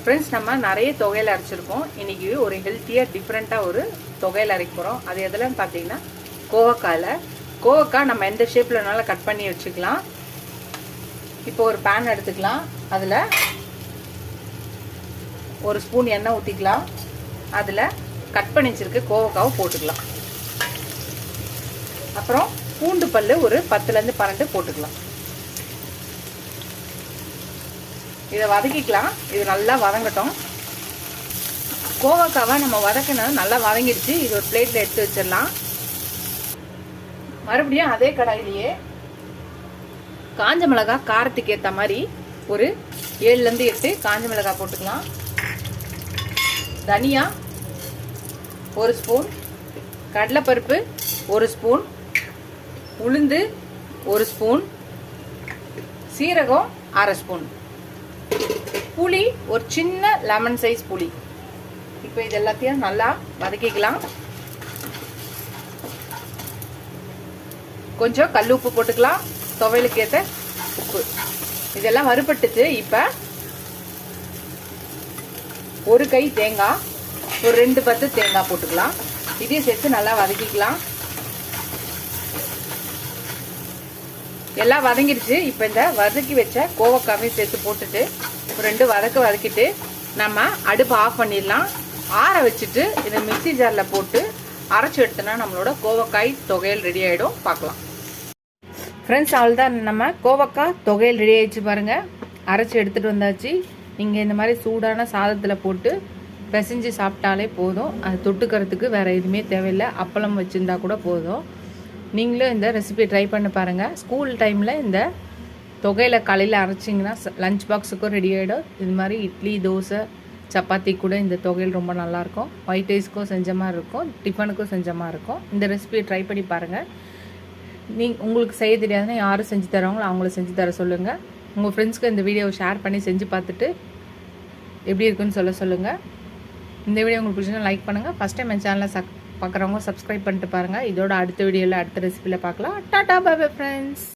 Friends, நம்ம நிறைய தொகையில் அரைச்சிருக்கோம். இன்றைக்கி ஒரு ஹெல்த்தியாக டிஃப்ரெண்ட்டாக ஒரு தொகையில் அரைக்க போகிறோம். அது எதுலன்னு பார்த்தீங்கன்னா கோவக்காய் நம்ம எந்த ஷேப்லனாலும் கட் பண்ணி வச்சுக்கலாம். இப்போ ஒரு பேன் எடுத்துக்கலாம். அதில் ஒரு ஸ்பூன் எண்ணெய் ஊற்றிக்கலாம். அதில் கட் பண்ணி வச்சுருக்க கோவக்காவை போட்டுக்கலாம். அப்புறம் பூண்டு பல் ஒரு 10லேருந்து 12 போட்டுக்கலாம். இதை வதக்கிக்கலாம். இது நல்லா வதங்கட்டும். கோவக்காவை நம்ம வதக்கணும். நல்லா வதங்கிடுச்சு. இது ஒரு பிளேட்டில் எடுத்து வச்சிடலாம். மறுபடியும் அதே கடாயிலேயே காஞ்ச மிளகாய் காரத்துக்கு ஏற்ற மாதிரி ஒரு 7லேருந்து 8 காஞ்ச மிளகாய் போட்டுக்கலாம். தனியா 1 ஸ்பூன், கடலைப்பருப்பு 1 ஸ்பூன், உளுந்து 1 ஸ்பூன், சீரகம் 1/2 ஸ்பூன், புளி ஒரு சின்ன லெமன் சைஸ் புளி. இப்போ இது எல்லாத்தையும் நல்லா வதக்கிக்கலாம். கொஞ்சம் கல் உப்பு போட்டுக்கலாம். துவையலுக்கு ஏற்ற உப்பு. இதெல்லாம் வறுபட்டுச்சு. இப்போ ஒரு கை தேங்காய், ஒரு 2 பத்து தேங்காய் போட்டுக்கலாம். இதையும் சேர்த்து நல்லா வதக்கிக்கலாம். எல்லாம் வதங்கிடுச்சு. இப்போ இந்த வதக்கி வச்ச கோவக்காவையும் சேர்த்து போட்டுட்டு ஒரு 2 வதக்கிட்டு நம்ம அடுப்பு ஆஃப் பண்ணிடலாம். ஆற வச்சுட்டு இதை மிக்சி ஜாரில் போட்டு அரைச்சி எடுத்தோன்னா நம்மளோட கோவக்காய் தொகையல் ரெடி ஆகிடும். பார்க்கலாம் ஃப்ரெண்ட்ஸ். அவ்வளோதான், நம்ம கோவக்காய் தொகையல் ரெடி ஆகிடுச்சு பாருங்கள். அரைச்சி எடுத்துகிட்டு வந்தாச்சு. நீங்கள் இந்த மாதிரி சூடான சாதத்தில் போட்டு பிசைஞ்சு சாப்பிட்டாலே போதும். அது தொட்டுக்கிறதுக்கு வேறு எதுவுமே தேவையில்லை. அப்பளம் வச்சுருந்தா கூட போதும். நீங்களும் இந்த ரெசிபி ட்ரை பண்ணி பாருங்கள். ஸ்கூல் டைமில் இந்த தொகையில் காலையில் அரைச்சிங்கன்னா லஞ்ச் பாக்ஸுக்கும் ரெடி ஆகிடும். இது மாதிரி இட்லி, தோசை, சப்பாத்தி கூட இந்த தொகையில் ரொம்ப நல்லாயிருக்கும். ஒயிட் ரைஸ்க்கும் செஞ்ச மாதிரி இருக்கும், டிஃபனுக்கும் செஞ்ச மாதிரி இருக்கும். இந்த ரெசிபியை ட்ரை பண்ணி பாருங்கள். உங்களுக்கு செய்ய தெரியாதுன்னா யாரும் செஞ்சு தரவங்களோ அவங்கள செஞ்சு தர சொல்லுங்கள். உங்கள் ஃப்ரெண்ட்ஸ்க்கு இந்த வீடியோவை ஷேர் பண்ணி செஞ்சு பார்த்துட்டு எப்படி இருக்குன்னு சொல்லுங்கள். இந்த வீடியோ உங்களுக்கு பிடிச்சா லைக் பண்ணுங்கள். ஃபஸ்ட் டைம் என் சேனலை பார்க்குறவங்க சப்ஸ்கிரைப் பண்ணிட்டு பாருங்கள். இதோட அடுத்த வீடியோவில் அடுத்த ரெசிபியில் பார்க்கலாம். Tata bye bye friends.